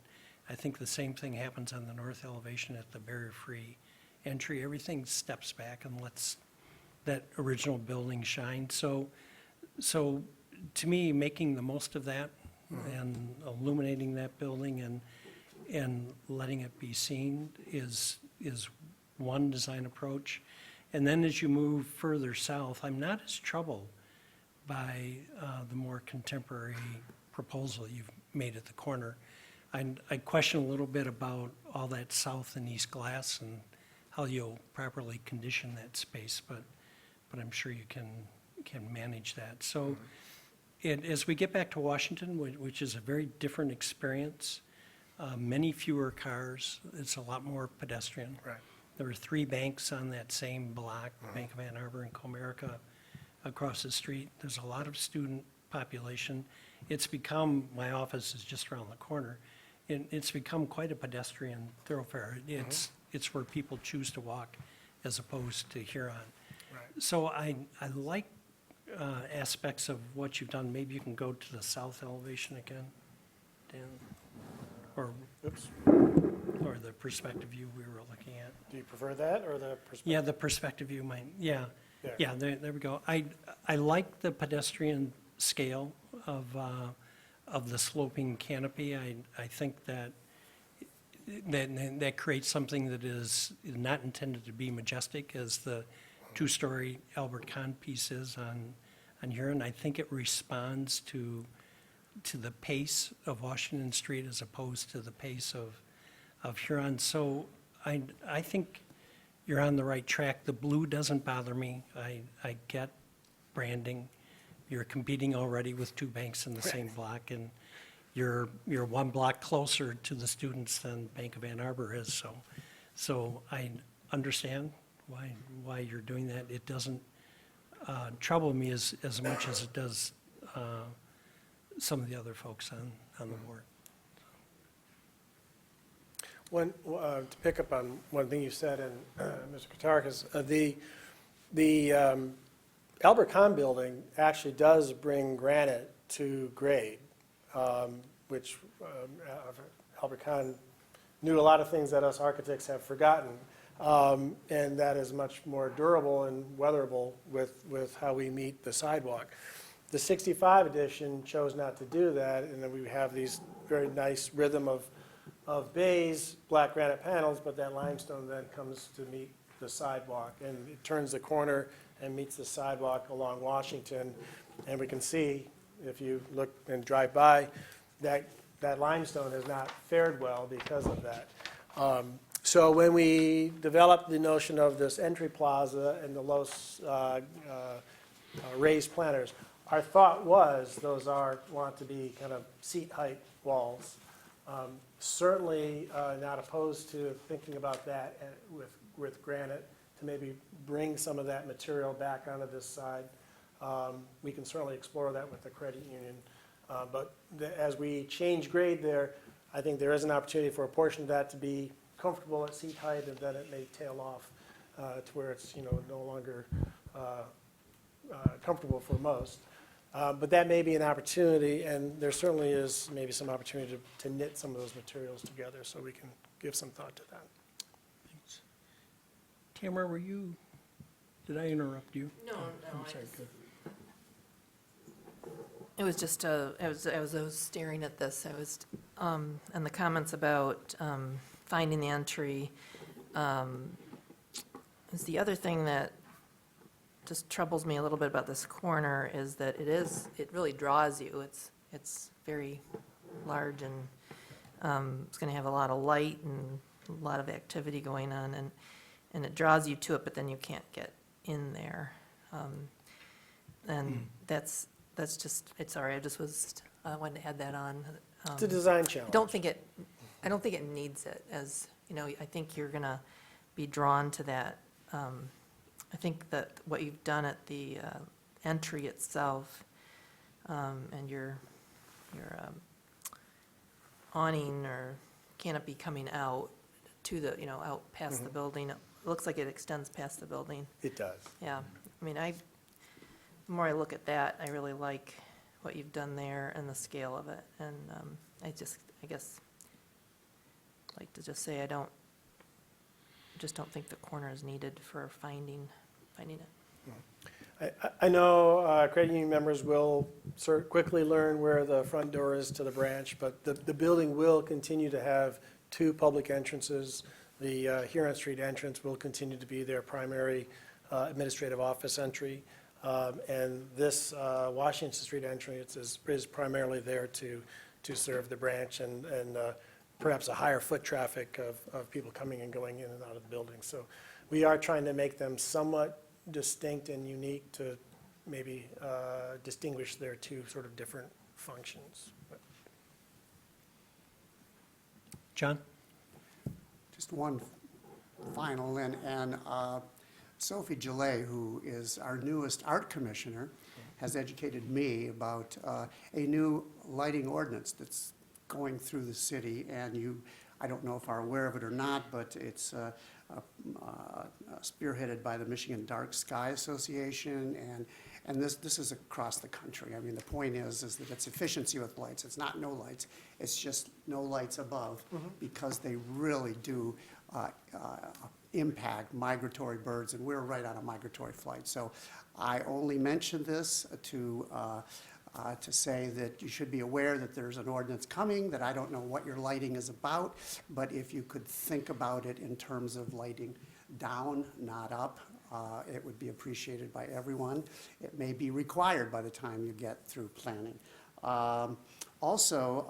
I think the same thing happens on the north elevation at the barrier-free entry. Everything steps back and lets that original building shine. So to me, making the most of that and illuminating that building and letting it be seen is one design approach. And then as you move further south, I'm not as troubled by the more contemporary proposal you've made at the corner. I question a little bit about all that south and east glass and how you'll properly condition that space, but I'm sure you can manage that. So as we get back to Washington, which is a very different experience, many fewer cars, it's a lot more pedestrian. Right. There were 3 banks on that same block, Bank of Ann Arbor and Comerica, across the street. There's a lot of student population. It's become, my office is just around the corner, and it's become quite a pedestrian thoroughfare. It's where people choose to walk as opposed to Huron. Right. So I like aspects of what you've done. Maybe you can go to the south elevation again, Dan, or the perspective view we were looking at. Do you prefer that or the perspective? Yeah, the perspective view might, yeah. There. Yeah, there we go. I like the pedestrian scale of the sloping canopy. I think that creates something that is not intended to be majestic as the 2-story Albert Kahn piece is on Huron. I think it responds to the pace of Washington Street as opposed to the pace of Huron. So I think you're on the right track. The blue doesn't bother me. I get branding. You're competing already with 2 banks in the same block, and you're 1 block closer to the students than Bank of Ann Arbor is. So I understand why you're doing that. It doesn't trouble me as much as it does some of the other folks on the board. To pick up on one thing you said, and Mr. Katarkas, the Albert Kahn building actually does bring granite to grade, which Albert Kahn knew a lot of things that us architects have forgotten, and that is much more durable and weatherable with how we meet the sidewalk. The 65 edition chose not to do that, and then we have these very nice rhythm of bays, black granite panels, but that limestone then comes to meet the sidewalk, and it turns the corner and meets the sidewalk along Washington. And we can see, if you look and drive by, that limestone has not fared well because of that. So when we developed the notion of this entry plaza and the low raised planters, our thought was those want to be kind of seat height walls. Certainly not opposed to thinking about that with granite to maybe bring some of that material back onto this side. We can certainly explore that with the credit union. But as we change grade there, I think there is an opportunity for a portion of that to be comfortable at seat height, and then it may tail off to where it's no longer comfortable for most. But that may be an opportunity, and there certainly is maybe some opportunity to knit some of those materials together, so we can give some thought to that. Thank Camera, did I interrupt you? No, I'm sorry, go. It was just, I was staring at this, and the comments about finding the entry. Is the other thing that just troubles me a little bit about this corner is that it really draws you. It's very large, and it's going to have a lot of light and a lot of activity going on, and it draws you to it, but then you can't get in there. And that's just, it's all right, I wanted to add that on. It's a design challenge. I don't think it needs it, as, I think you're going to be drawn to that. I think that what you've done at the entry itself, and your awning or canopy coming out to the, out past the building, it looks like it extends past the building. It does. Yeah, I mean, the more I look at that, I really like what you've done there and the scale of it. And I guess, like to just say just don't think the corner is needed for finding it. I know credit union members will quickly learn where the front door is to the branch, but the building will continue to have two public entrances. The Huron Street entrance will continue to be their primary administrative office entry. And this Washington Street entrance is primarily there to serve the branch and perhaps a higher foot traffic of people coming and going in and out of the building. So we are trying to make them somewhat distinct and unique to maybe distinguish their two sort of different functions. John? Just one final, and Sophie Gillet, who is our newest art commissioner, has educated me about a new lighting ordinance that's going through the city, and I don't know if are aware of it or not, but it's spearheaded by the Michigan Dark Sky Association, and this is across the country. I mean, the point is that it's efficiency with lights. It's not no lights. It's just no lights above, because they really do impact migratory birds, and we're right on a migratory flight. So I only mentioned this to say that you should be aware that there's an ordinance coming, that I don't know what your lighting is about, but if you could think about it in terms of lighting down, not up, it would be appreciated by everyone. It may be required by the time you get through planning. Also,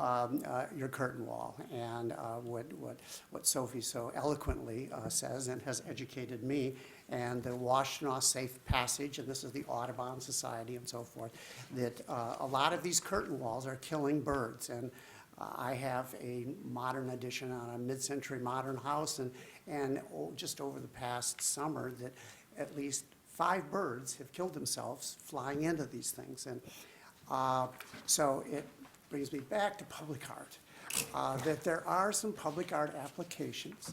your curtain wall, and what Sophie so eloquently says and has educated me, and the Washtenaw Safe Passage, and this is the Audubon Society and so forth, that a lot of these curtain walls are killing birds. And I have a modern addition on a mid-century modern house, and just over the past summer that at least 5 birds have killed themselves flying into these things. And so it brings me back to public art, that there are some public art applications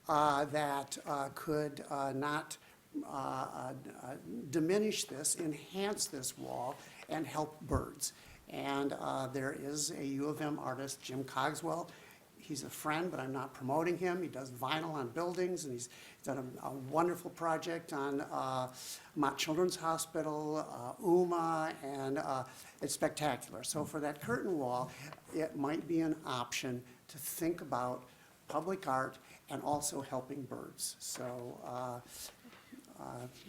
that could not diminish this, enhance this wall, and help birds. And there is a U of M artist, Jim Cogswell. He's a friend, but I'm not promoting him. He does vinyl on buildings, and he's done a wonderful project on Mott Children's Hospital, UMA, and it's spectacular. So for that curtain wall, it might be an option to think about public art and also helping birds. So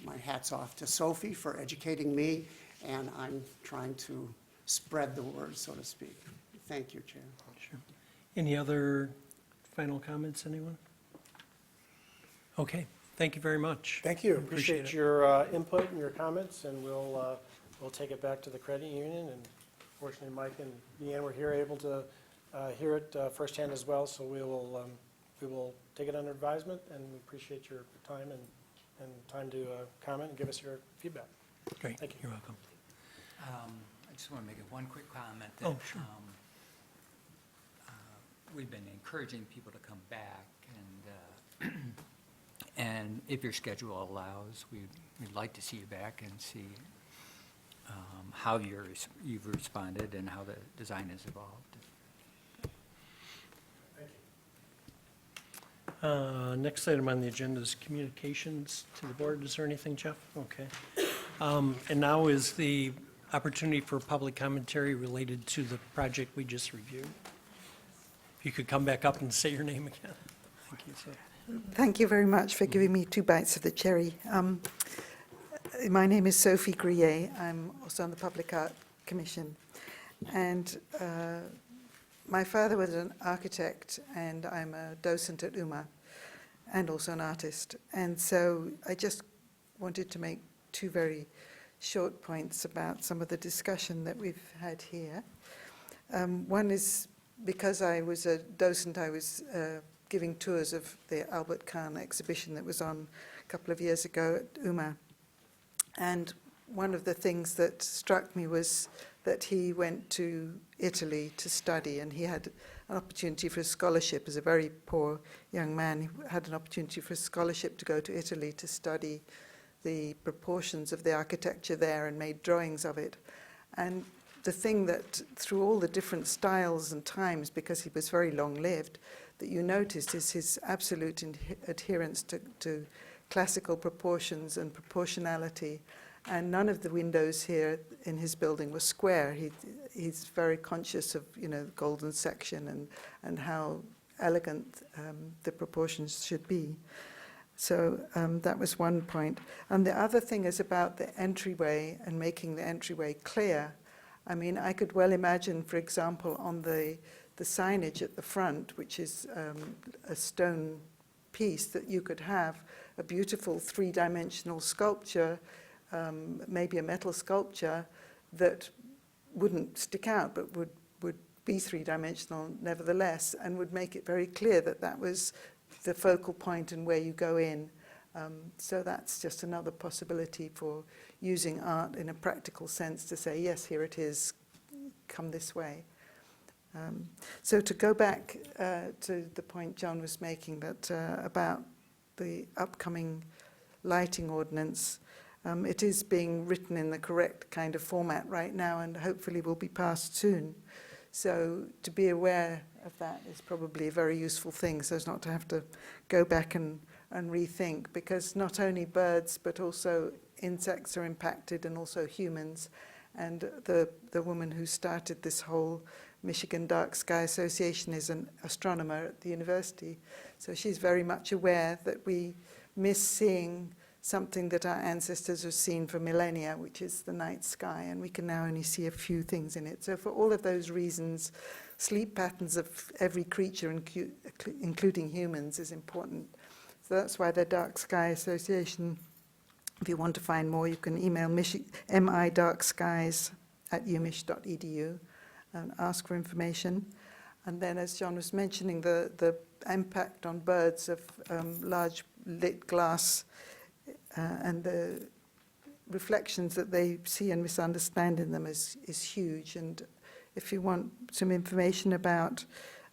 my hat's off to Sophie for educating me, and I'm trying to spread the word, so to speak. Thank you, Chair. Sure. Any other final comments, anyone? Okay, thank you very much. Thank you. Appreciate Appreciate it. your input and your comments, and we'll take it back to the credit union. And fortunately, Mike and Deanne were here able to hear it firsthand as well, so we will take it under advisement, and we appreciate your time and time to comment and give us your feedback. Great, Thank you. you're welcome. I just want to make one quick comment. Oh, sure. We've been encouraging people to come back, and if your schedule allows, we'd like to see you back and see how you've responded and how the design has evolved. Thank Next item on the agenda is communications to the board. Is there anything, Jeff? Okay. And now is the opportunity for public commentary related to the project we just reviewed. If you could come back up and say your name again. Thank you, sir. Thank you very much for giving me 2 bites of the cherry. My name is Sophie Grier. I'm also on the Public Art Commission. And my father was an architect, and I'm a docent at UMA, and also an artist. And so I just wanted to make 2 very short points about some of the discussion that we've had here. One is, because I was a docent, I was giving tours of the Albert Kahn exhibition that was on a couple of years ago at UMA. And one of the things that struck me was that he went to Italy to study, and he had an opportunity for a scholarship. As a very poor young man, he had an opportunity for a scholarship to go to Italy to study the proportions of the architecture there and made drawings of it. And the thing that, through all the different styles and times, because he was very long-lived, that you noticed is his absolute adherence to classical proportions and proportionality. And none of the windows here in his building were square. He's very conscious of, the golden section and how elegant the proportions should be. So that was one point. And the other thing is about the entryway and making the entryway clear. I mean, I could well imagine, for example, on the signage at the front, which is a stone piece, that you could have a beautiful 3-dimensional sculpture, maybe a metal sculpture, that wouldn't stick out but would be 3-dimensional nevertheless, and would make it very clear that that was the focal point and where you go in. So that's just another possibility for using art in a practical sense to say, yes, here it is, come this way. So to go back to the point John was making that about the upcoming lighting ordinance, it is being written in the correct kind of format right now and hopefully will be passed soon. So to be aware of that is probably a very useful thing, so as not to have to go back and rethink, because not only birds but also insects are impacted and also humans. And the woman who started this whole Michigan Dark Sky Association is an astronomer at the university. So she's very much aware that we miss seeing something that our ancestors have seen for millennia, which is the night sky, and we can now only see a few things in it. So for all of those reasons, sleep patterns of every creature, including humans, is important. So that's why the Dark Sky Association, if you want to find more, you can email midarkskies@umich.edu and ask for information. And then, as John was mentioning, the impact on birds of large lit glass and the reflections that they see and misunderstand in them is huge. And if you want some information about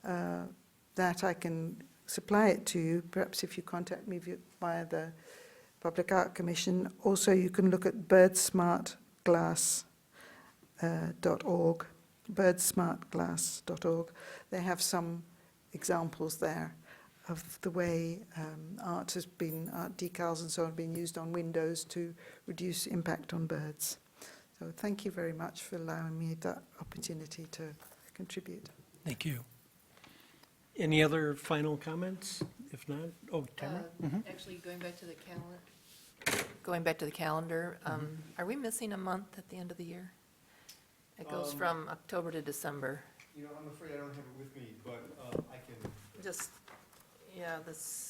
that, I can supply it to you, perhaps if you contact me via the Public Art Commission. Also, you can look at birdsmartglass.org, birdsmartglass.org. They have some examples there of the way art decals and so on, been used on windows to reduce impact on birds. So thank you very much for allowing me that opportunity to contribute. Thank you. Any other final comments? If not, Tamara? Actually, going back to the calendar, are we missing a month at the end of the year? It goes from October to December. I'm afraid I don't have it with me, but I can. This.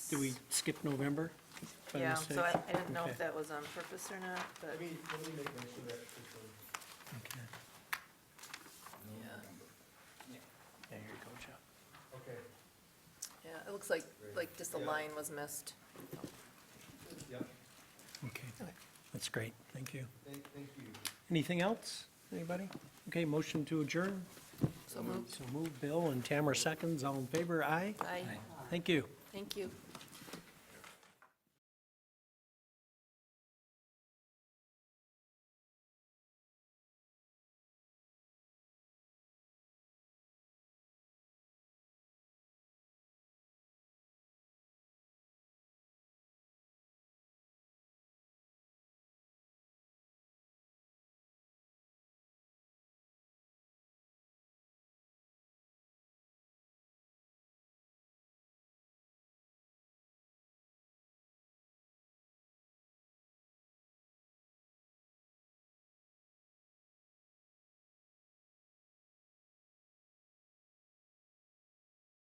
Do we skip November? by Yeah, mistake? so I didn't know Okay. if that was on purpose or not, but, Let me make mention of that. Okay. yeah. There you go, Jeff. Okay, Yeah, it looks like just a line was missed. yep, Okay, that's great, thank you. thank you. Anything else? Anybody? Okay, motion to adjourn. So moved. So move, Bill and Tamara seconds, all in favor, aye? Aye. Thank you. Thank you.